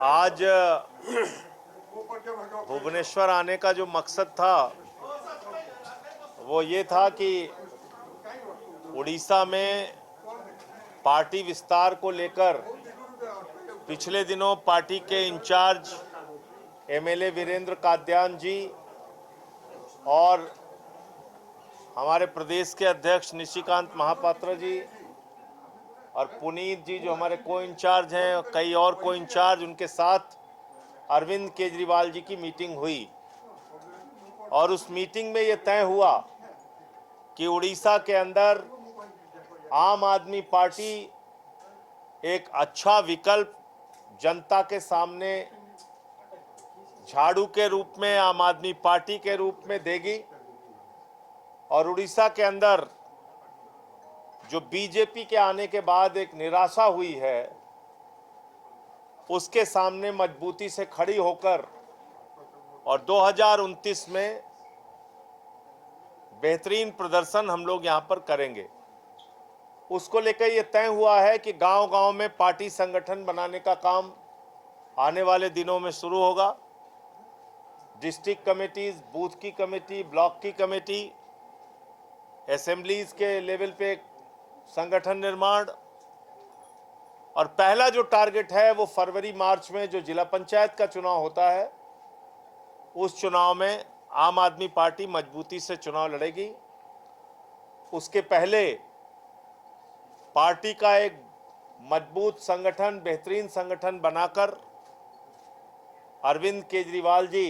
आज भुवनेश्वर आने का जो मकसद था वो ये था कि उड़ीसा में पार्टी विस्तार को लेकर पिछले दिनों पार्टी के इंचार्ज एमएलए वीरेंद्र कादियान जी और हमारे प्रदेश के अध्यक्ष निशिकांत महापात्रा जी और पुनीत जी जो हमारे को इंचार्ज हैं और कई और को इंचार्ज, उनके साथ अरविंद केजरीवाल जी की मीटिंग हुई और उस मीटिंग में ये तय हुआ कि उड़ीसा के अंदर आम आदमी पार्टी एक अच्छा विकल्प जनता के सामने झाड़ू के रूप में, आम आदमी पार्टी के रूप में देगी और उड़ीसा के अंदर जो बीजेपी के आने के बाद एक निराशा हुई है उसके सामने मजबूती से खड़ी होकर और 2029 में बेहतरीन प्रदर्शन हम लोग यहाँ पर करेंगे। उसको लेकर ये तय हुआ है कि गांव-गांव में पार्टी संगठन बनाने का काम आने वाले दिनों में शुरू होगा। डिस्ट्रिक्ट कमेटीज, बूथ की कमेटी, ब्लॉक की कमेटी, असेंबलीज के लेवल पे संगठन निर्माण और पहला जो टारगेट है वो फरवरी मार्च में जो जिला पंचायत का चुनाव होता है उस चुनाव में आम आदमी पार्टी मजबूती से चुनाव लड़ेगी। उसके पहले पार्टी का एक मजबूत संगठन, बेहतरीन संगठन बनाकर अरविंद केजरीवाल जी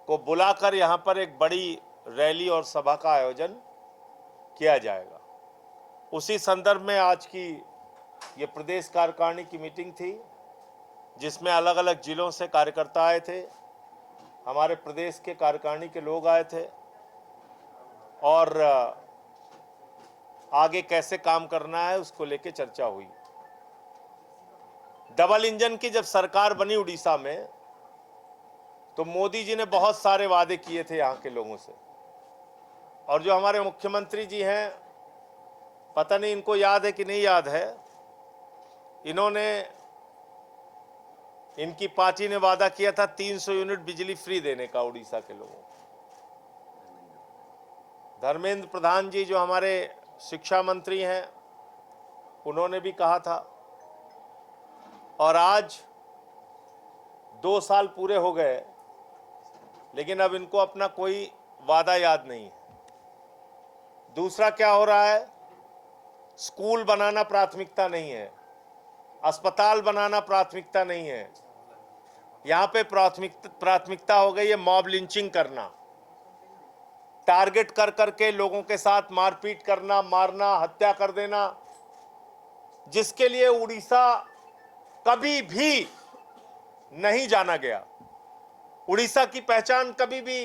को बुलाकर यहां पर एक बड़ी रैली और सभा का आयोजन किया जाएगा। उसी संदर्भ में आज की ये प्रदेश कार्यकारिणी की मीटिंग थी जिसमें अलग अलग जिलों से कार्यकर्ता आए थे, हमारे प्रदेश के कार्यकारिणी के लोग आए थे और आगे कैसे काम करना है उसको लेके चर्चा हुई। डबल इंजन की जब सरकार बनी उड़ीसा में तो मोदी जी ने बहुत सारे वादे किए थे यहाँ के लोगों से और जो हमारे मुख्यमंत्री जी हैं, पता नहीं इनको याद है कि नहीं याद है, इनकी पार्टी ने वादा किया था 300 यूनिट बिजली फ्री देने का उड़ीसा के लोगों को। धर्मेंद्र प्रधान जी जो हमारे शिक्षा मंत्री हैं उन्होंने भी कहा था और आज 2 साल पूरे हो गए लेकिन अब इनको अपना कोई वादा याद नहीं है। दूसरा क्या हो रहा है, स्कूल बनाना प्राथमिकता नहीं है, अस्पताल बनाना प्राथमिकता नहीं है, यहां पे प्राथमिकता हो गई है मॉब लिंचिंग करना, टारगेट कर करके लोगों के साथ मारपीट करना, मारना, हत्या कर देना, जिसके लिए उड़ीसा कभी भी नहीं जाना गया। उड़ीसा की पहचान कभी भी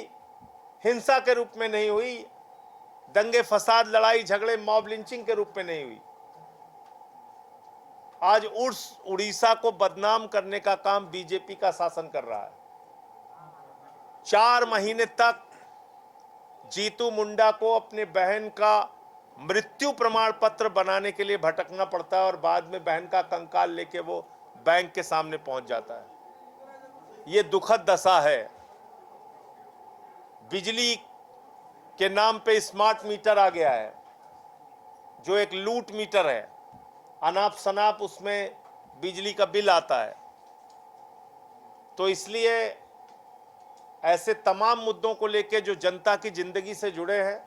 हिंसा के रूप में नहीं हुई, दंगे फसाद, लड़ाई झगड़े, मॉब लिंचिंग के रूप में नहीं हुई। आज उड़ीसा को बदनाम करने का काम बीजेपी का शासन कर रहा है। 4 महीने तक जीतू मुंडा को अपने बहन का मृत्यु प्रमाण पत्र बनाने के लिए भटकना पड़ता है और बाद में बहन का कंकाल लेके वो बैंक के सामने पहुंच जाता है। ये दुखद दशा है। बिजली के नाम पे स्मार्ट मीटर आ गया है जो एक लूट मीटर है, अनाप शनाप उसमें बिजली का बिल आता है। तो इसलिए ऐसे तमाम मुद्दों को लेकर जो जनता की जिंदगी से जुड़े हैं,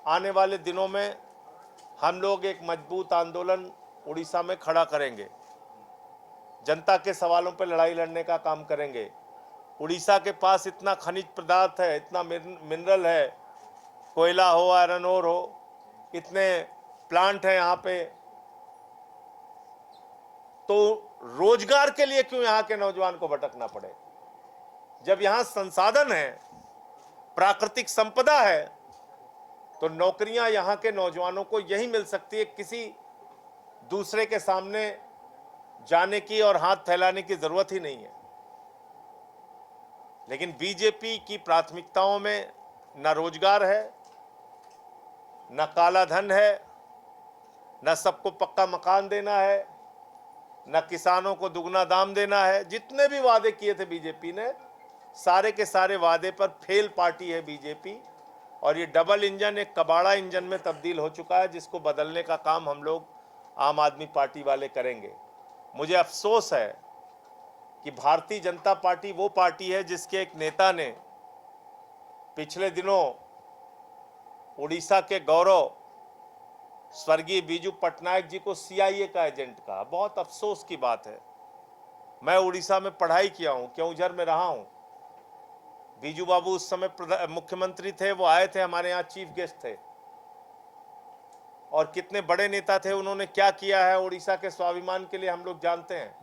आने वाले दिनों में हम लोग एक मजबूत आंदोलन उड़ीसा में खड़ा करेंगे, जनता के सवालों पर लड़ाई लड़ने का काम करेंगे। उड़ीसा के पास इतना खनिज पदार्थ है, इतना मिनरल है, कोयला हो, आयरन ओर हो, इतने प्लांट है यहाँ पे, तो रोजगार के लिए क्यों यहाँ के नौजवान को भटकना पड़े? जब यहाँ संसाधन है, प्राकृतिक संपदा है, तो नौकरियां यहाँ के नौजवानों को यही मिल सकती है, किसी दूसरे के सामने जाने की और हाथ फैलाने की जरूरत ही नहीं है। लेकिन बीजेपी की प्राथमिकताओं में न रोजगार है, न काला धन है, न सबको पक्का मकान देना है, न किसानों को दुगना दाम देना है। जितने भी वादे किए थे बीजेपी ने, सारे के सारे वादे पर फेल पार्टी है बीजेपी। और ये डबल इंजन एक कबाड़ा इंजन में तब्दील हो चुका है, जिसको बदलने का काम हम लोग आम आदमी पार्टी वाले करेंगे। मुझे अफसोस है कि भारतीय जनता पार्टी वो पार्टी है जिसके एक नेता ने पिछले दिनों उड़ीसा के गौरव स्वर्गीय बीजू पटनायक जी को सीआईए का एजेंट कहा। बहुत अफसोस की बात है। मैं उड़ीसा में पढ़ाई किया हूं, केवंझर में रहा हूं। बीजू बाबू उस समय मुख्यमंत्री थे, वो आए थे, हमारे यहाँ चीफ गेस्ट थे। और कितने बड़े नेता थे, उन्होंने क्या किया है उड़ीसा के स्वाभिमान के लिए हम लोग जानते हैं।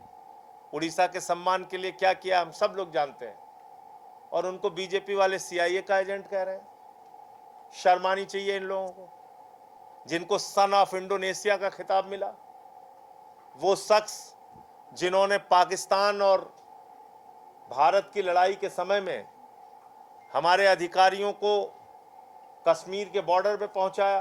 उड़ीसा के सम्मान के लिए क्या किया हम सब लोग जानते हैं। और उनको बीजेपी वाले सीआईए का एजेंट कह रहे हैं। शर्मानी चाहिए इन लोगों को, जिनको सन ऑफ इंडोनेशिया का खिताब मिला। वो शख्स जिन्होंने पाकिस्तान और भारत की लड़ाई के समय में हमारे अधिकारियों को कश्मीर के बॉर्डर पे पहुंचाया,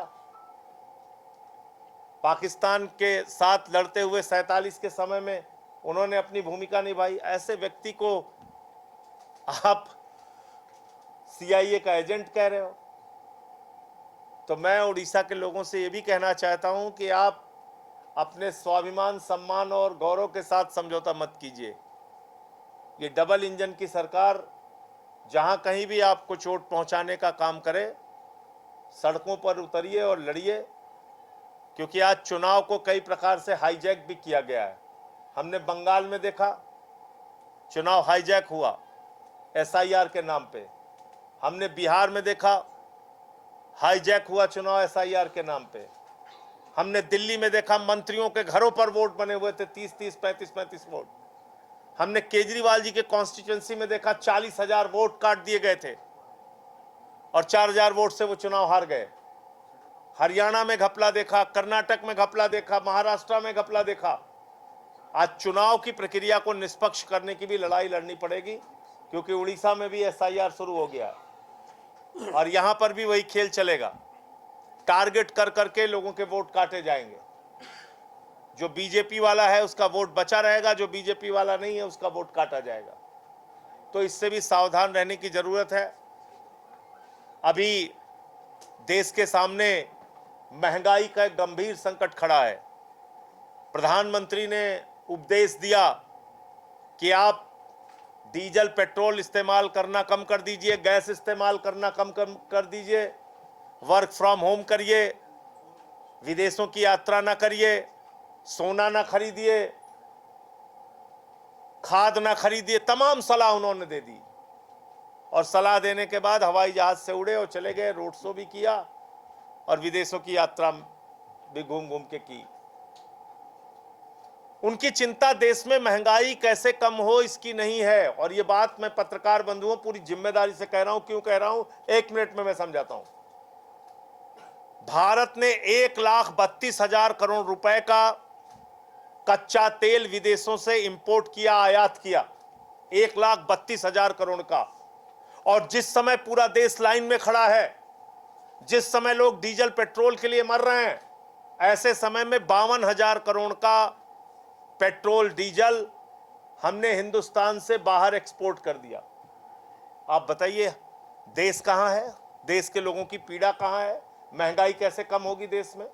पाकिस्तान के साथ लड़ते हुए 47 के समय में उन्होंने अपनी भूमिका निभाई। ऐसे व्यक्ति को आप सीआईए का एजेंट कह रहे हो। तो मैं उड़ीसा के लोगों से ये भी कहना चाहता हूं कि आप अपने स्वाभिमान, सम्मान और गौरव के साथ समझौता मत कीजिए। ये डबल इंजन की सरकार जहां कहीं भी आपको चोट पहुंचाने का काम करे, सड़कों पर उतरिए और लड़िए। क्योंकि आज चुनाव को कई प्रकार से हाईजैक भी किया गया है। हमने बंगाल में देखा, चुनाव हाईजैक हुआ एसआईआर के नाम पे। हमने बिहार में देखा, हाईजैक हुआ चुनाव एसआईआर के नाम पे। हमने दिल्ली में देखा, मंत्रियों के घरों पर वोट बने हुए थे, 30-30, 35-35 वोट। हमने केजरीवाल जी के कॉन्स्टिट्यूंसी में देखा, 40,000 वोट काट दिए गए थे और 4,000 वोट से वो चुनाव हार गए। हरियाणा में घपला देखा, कर्नाटक में घपला देखा, महाराष्ट्र में घपला देखा। आज चुनाव की प्रक्रिया को निष्पक्ष करने की भी लड़ाई लड़नी पड़ेगी, क्योंकि उड़ीसा में भी एसआईआर शुरू हो गया है और यहां पर भी वही खेल चलेगा। टारगेट कर करके लोगों के वोट काटे जाएंगे। जो बीजेपी वाला है उसका वोट बचा रहेगा, जो बीजेपी वाला नहीं है उसका वोट काटा जाएगा। तो इससे भी सावधान रहने की जरूरत है। अभी देश के सामने महंगाई का एक गंभीर संकट खड़ा है। प्रधानमंत्री ने उपदेश दिया कि आप डीजल पेट्रोल इस्तेमाल करना कम कर दीजिए, गैस इस्तेमाल करना कम कर दीजिए, वर्क फ्रॉम होम करिए, विदेशों की यात्रा ना करिए, सोना ना खरीदिए, खाद ना खरीदिए। तमाम सलाह उन्होंने दे दी और सलाह देने के बाद हवाई जहाज से उड़े और चले गए, रोड शो भी किया और विदेशों की यात्रा भी घूम घूम के की। उनकी चिंता देश में महंगाई कैसे कम हो इसकी नहीं है। और ये बात मैं पत्रकार बंधुओं पूरी जिम्मेदारी से कह रहा हूं। क्यों कह रहा हूं, 1 मिनट में मैं समझाता हूं। भारत ने 1,32,000 करोड़ रुपए का कच्चा तेल विदेशों से इंपोर्ट किया, आयात किया, 1,32,000 करोड़ का। और जिस समय पूरा देश लाइन में खड़ा है, जिस समय लोग डीजल पेट्रोल के लिए मर रहे हैं, ऐसे समय में 52,000 करोड़ का पेट्रोल डीजल हमने हिंदुस्तान से बाहर एक्सपोर्ट कर दिया। आप बताइए देश कहां है, देश के लोगों की पीड़ा कहां है, महंगाई कैसे कम होगी देश में।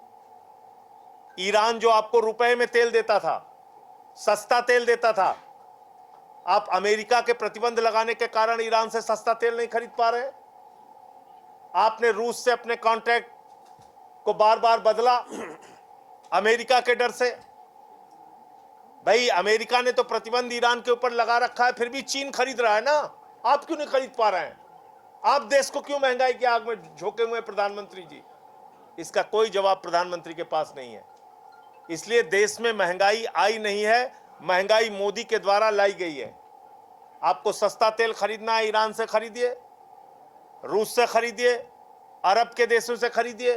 ईरान जो आपको रुपए में तेल देता था, सस्ता तेल देता था, आप अमेरिका के प्रतिबंध लगाने के कारण ईरान से सस्ता तेल नहीं खरीद पा रहे। आपने रूस से अपने कॉन्ट्रैक्ट को बार बार बदला अमेरिका के डर से। भाई अमेरिका ने तो प्रतिबंध ईरान के ऊपर लगा रखा है, फिर भी चीन खरीद रहा है ना। आप क्यों नहीं खरीद पा रहे हैं? आप देश को क्यों महंगाई की आग में झोंके हुए प्रधानमंत्री जी? इसका कोई जवाब प्रधानमंत्री के पास नहीं है। इसलिए देश में महंगाई आई नहीं है, महंगाई मोदी के द्वारा लाई गई है। आपको सस्ता तेल खरीदना है, ईरान से खरीदिए, रूस से खरीदिए, अरब के देशों से खरीदिए।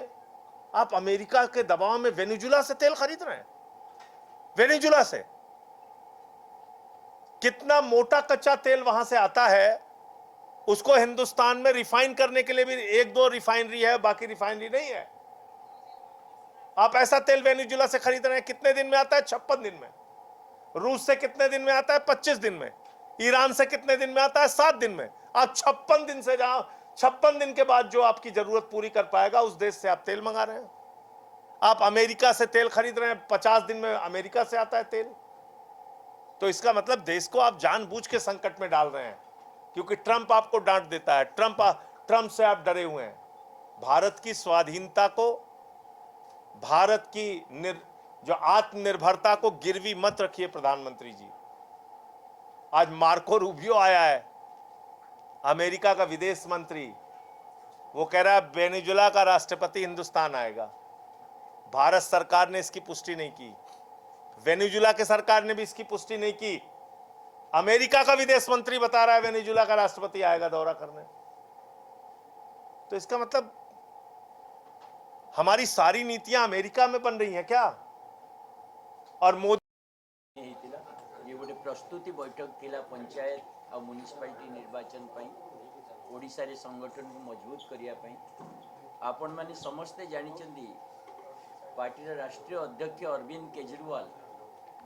आप अमेरिका के दबाव में वेनेजुला से तेल खरीद रहे हैं। वेनेजुला से कितना मोटा कच्चा तेल वहां से आता है, उसको हिंदुस्तान में रिफाइन करने के लिए भी 1-2 रिफाइनरी है, बाकी रिफाइनरी नहीं है। आप ऐसा तेल वेनेजुला से खरीद रहे हैं, कितने दिन में आता है? 56 दिन में। रूस से कितने दिन में आता है? 25 दिन में। ईरान से कितने दिन में आता है? 7 दिन में। आप 56 दिन से जहां 56 दिन के बाद जो आपकी जरूरत पूरी कर पाएगा उस देश से आप तेल मंगा रहे हैं। आप अमेरिका से तेल खरीद रहे हैं, 50 दिन में अमेरिका से आता है तेल। तो इसका मतलब देश को आप जानबूझ के संकट में डाल रहे हैं, क्योंकि ट्रंप आपको डांट देता है। ट्रंप से आप डरे हुए हैं। भारत की स्वाधीनता को, भारत की जो आत्मनिर्भरता को गिरवी मत रखिए प्रधानमंत्री जी। आज मार्को रूबियो आया है, अमेरिका का विदेश मंत्री, वो कह रहा है वेनेजुएला का राष्ट्रपति हिंदुस्तान आएगा। भारत सरकार ने इसकी पुष्टि नहीं की, वेनेजुएला के सरकार ने भी इसकी पुष्टि नहीं की। अमेरिका का विदेश मंत्री बता रहा है वेनेजुएला का राष्ट्रपति आएगा दौरा करने। तो इसका मतलब हमारी सारी नीतियां अमेरिका में बन रही हैं क्या? और मोदी ये गोटे प्रस्तुति बैठक थिला पंचायत और म्युनिसिपालिटी निर्वाचन ओडिशा रे संगठन को मजबूत करिया पई आपण माने समस्ते जानिचंदी पार्टी राष्ट्रीय अध्यक्ष अरविंद केजरीवाल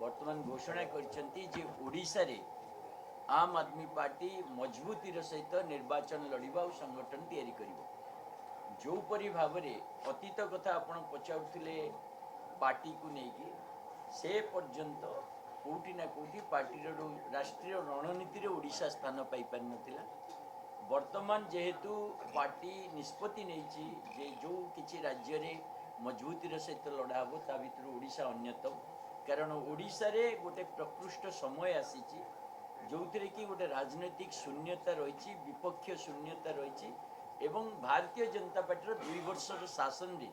वर्तमान घोषणा करचंती जे ओडिशा रे आम आदमी पार्टी मजबूतीर सहित निर्वाचन लड़िबा और संगठन तैयारी करिवो। जो परि भावरे अतीत कथा आपण पचाउथिले पार्टी को नेकी से पर्यंत कोटी ना कोटी पार्टी राष्ट्रीय रणनीति ओडिशा स्थान पाई पार नथिला। वर्तमान जेहेतु पार्टी निष्पत्ति नहीं जे जो किसी राज्य रे मजबूतीर सहित लड़ा हे ता भीतर ओडिशा अन्यतम। कारण ओडिशा रे गोटे प्रकृष्ट समय आसीची जो थे कि गोटे राजनैतिक शून्यता रही, विपक्ष शून्यता रही एवं भारतीय जनता पार्टी 2 वर्षर शासन रे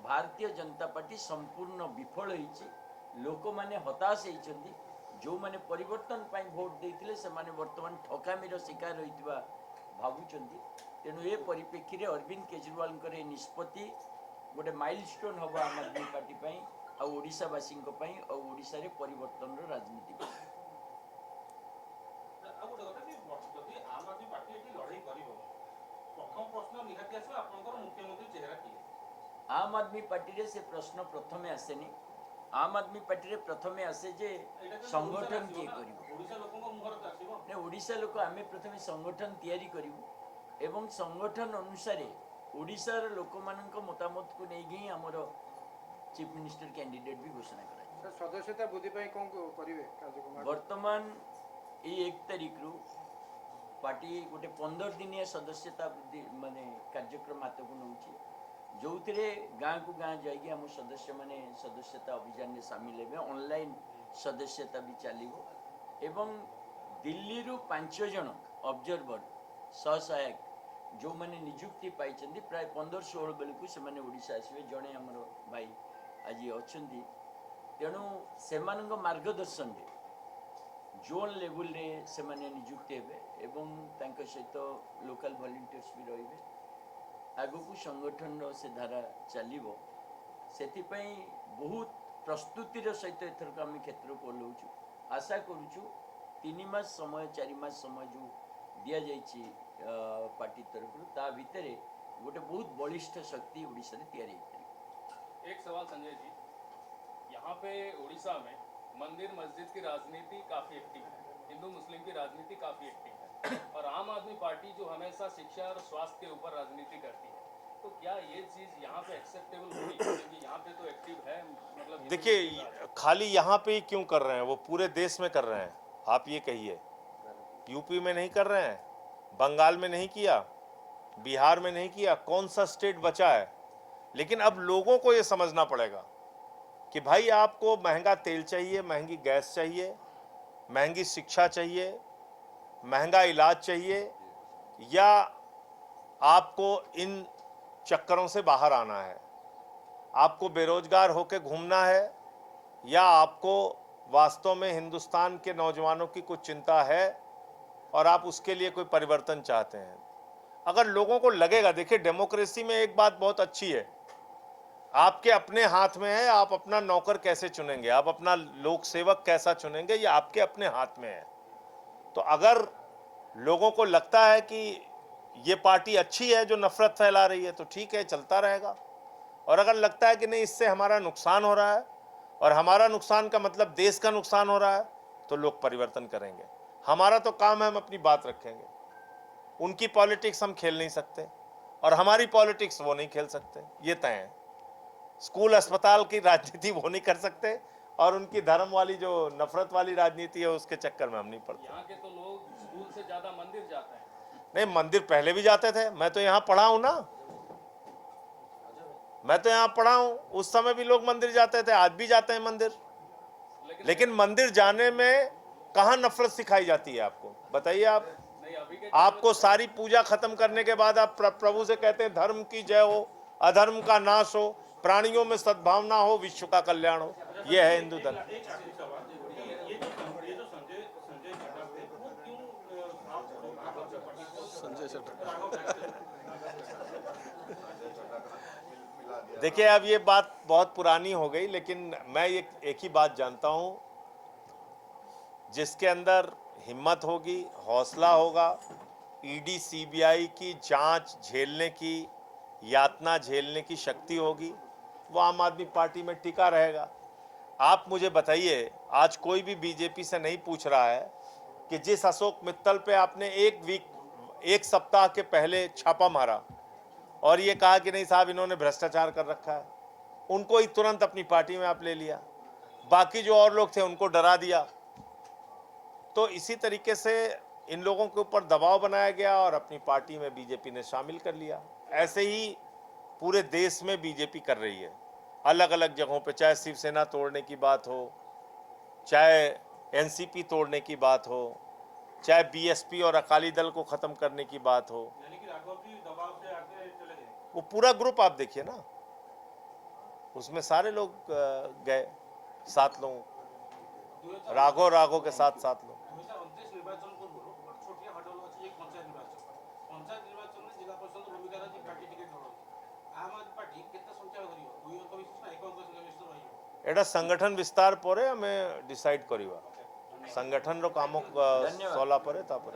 भारतीय जनता पार्टी संपूर्ण विफल होईची। लोक माने हताश होईचंदी। जो माने परिवर्तन पाई भोट देइथिले से माने वर्तमान ठकामीर शिकार होइतिबा भाबुचंदी। तेणु ए परिप्रेक्षी रे अरविंद केजरीवाल करे निष्पत्ति गोटे माइलस्टोन हबो आम आदमी पार्टी पाई आ ओडिशावासी पाई और ओडिशा रे परिवर्तन रो राजनीति पाई। आम आदमी पार्टी रे से प्रश्न प्रथमे आसेनी। आम आदमी पार्टी रे प्रथमे आसे जे संगठन किए करिवो। ओडिशा लोक आमे प्रथमे संगठन तैयारी करिवो एवं संगठन अनुसार ओडिशा रे लोक मानक मतामत को नै गी हमर चीफ मिनिस्टर कैंडिडेट भी घोषणा करा। सदस्यता वृद्धि पाई कोन करिवे कार्यक्रम? वर्तमान ए 1 तारिख रु पार्टी गोटे 15 दिनिया सदस्यता वृद्धि माने कार्यक्रम हाथ को नौची जो थे गाँ को गाँ जाइए आम सदस्य माने सदस्यता अभियान में सामिल हे। ऑनलाइन सदस्यता भी चलो एवं दिल्ली रु 5 जन ऑब्जर्वर सहसहायक जो मैंने निजुक्ति पाई प्राय 15-16 बेलू से ओडिशा आसवे। जड़े आमर भाई आज अच्छा तेणु से मार्गदर्शन रे जोन लेवल रे से माने निजुक्ति हेबे एवं तांको सहित लोकल वॉलंटियर्स भी रहिबे। आगो को संगठन से धारा चलो से बहुत प्रस्तुतिर सहित एथरक आम क्षेत्र को ओह्लौचु। आशा करुचु 3 मास समय 4 मास समय जो दि जाइए पार्टी तरफ ता भितर गोटे बहुत बलिष्ठ शक्ति ओडिशा रे तैयारी करी। एक सवाल संजय जी, यहाँ पे ओडिशा में मंदिर मस्जिद की राजनीति काफी एक्टिव है, हिंदू मुस्लिम की राजनीति काफी एक्टिव है और आम आदमी पार्टी जो हमेशा शिक्षा और स्वास्थ्य के ऊपर राजनीति करती है, तो क्या ये चीज यहाँ पे एक्सेप्टेबल होगी? क्योंकि यहाँ पे तो एक्टिव है, मतलब देखिए खाली यहाँ पे ही क्यों कर रहे हैं, वो पूरे देश में कर रहे हैं। आप ये कहिए यूपी में नहीं कर रहे हैं, बंगाल में नहीं किया, बिहार में नहीं किया, कौन सा स्टेट बचा है? लेकिन अब लोगों को ये समझना पड़ेगा कि भाई आपको महंगा तेल चाहिए, महंगी गैस चाहिए, महंगी शिक्षा चाहिए, महंगा इलाज चाहिए, या आपको इन चक्करों से बाहर आना है? आपको बेरोजगार होकर घूमना है, या आपको वास्तव में हिंदुस्तान के नौजवानों की कुछ चिंता है और आप उसके लिए कोई परिवर्तन चाहते हैं? अगर लोगों को लगेगा, देखिए डेमोक्रेसी में एक बात बहुत अच्छी है, आपके अपने हाथ में है आप अपना नौकर कैसे चुनेंगे, आप अपना लोक सेवक कैसा चुनेंगे, ये आपके अपने हाथ में है। तो अगर लोगों को लगता है कि ये पार्टी अच्छी है जो नफरत फैला रही है, तो ठीक है, चलता रहेगा। और अगर लगता है कि नहीं, इससे हमारा नुकसान हो रहा है और हमारा नुकसान का मतलब देश का नुकसान हो रहा है तो लोग परिवर्तन करेंगे। हमारा तो काम है हम अपनी बात रखेंगे, उनकी पॉलिटिक्स हम खेल नहीं सकते और हमारी पॉलिटिक्स वो नहीं खेल सकते, ये तय है। स्कूल अस्पताल की राजनीति वो नहीं कर सकते और उनकी धर्म वाली जो नफरत वाली राजनीति है उसके चक्कर में हम नहीं पड़ते। यहाँ के तो लोग स्कूल से ज्यादा मंदिर जाते हैं। नहीं, मंदिर पहले भी जाते थे, मैं तो यहाँ पढ़ा हूं ना, मैं तो यहाँ पढ़ा हूं, उस समय भी लोग मंदिर जाते थे, आज भी जाते हैं मंदिर। लेकिन मंदिर जाने में कहाँ नफरत सिखाई जाती है आपको, बताइए आप। नहीं, अभी के आपको सारी पूजा खत्म करने के बाद आप प्रभु से कहते हैं धर्म की जय हो, अधर्म का नाश हो, प्राणियों में सद्भावना हो, विश्व का कल्याण हो। यह है हिंदू धर्म। देखिए, अब ये बात बहुत पुरानी हो गई, लेकिन मैं एक ही बात जानता हूं, जिसके अंदर हिम्मत होगी, हौसला होगा, ईडी सीबीआई की जांच झेलने की, यातना झेलने की शक्ति होगी, वो आम आदमी पार्टी में टिका रहेगा। आप मुझे बताइए, आज कोई भी बीजेपी से नहीं पूछ रहा है कि जिस अशोक मित्तल पे आपने एक सप्ताह के पहले छापा मारा और ये कहा कि नहीं साहब इन्होंने भ्रष्टाचार कर रखा है, उनको ही तुरंत अपनी पार्टी में आप ले लिया, बाकी जो और लोग थे उनको डरा दिया। तो इसी तरीके से इन लोगों के ऊपर दबाव बनाया गया और अपनी पार्टी में बीजेपी ने शामिल कर लिया। ऐसे ही पूरे देश में बीजेपी कर रही है, अलग अलग जगहों पे, चाहे शिवसेना तोड़ने की बात हो, चाहे एनसीपी तोड़ने की बात हो, चाहे बीएसपी और अकाली दल को खत्म करने की बात हो। यानी कि राघव जी दबाव से आगे चले गए। वो पूरा ग्रुप आप देखिए ना, उसमें सारे लोग गए, 7 लोग, राघव के साथ 7 लोग। 2029 ନିର୍ବାଚନ ପୂର୍ବରୁ ଗୋଟେ ଛୋଟିଆ ହଡଲ ଅଛି ଯେ ପଞ୍ଚାୟତ ନିର୍ବାଚନରେ ଜିଲ୍ଲା ପରିଷଦ ଭୂମିକାର ଯେ ପାର୍ଟି ଟିକେଟ ଧରନ୍ତି ଆମ୍ ଆଦମୀ ପାର୍ଟି କେତେ ସଂଖ୍ୟା ଧରିବ, 2 ଅଙ୍କ ବିଶିଷ୍ଟ ନା 1 ଅଙ୍କ ବିଶିଷ୍ଟ ରହିବ? एटा संगठन विस्तार पर हमें डिसाइड करिवा, संगठन रो काम सला पर तापर।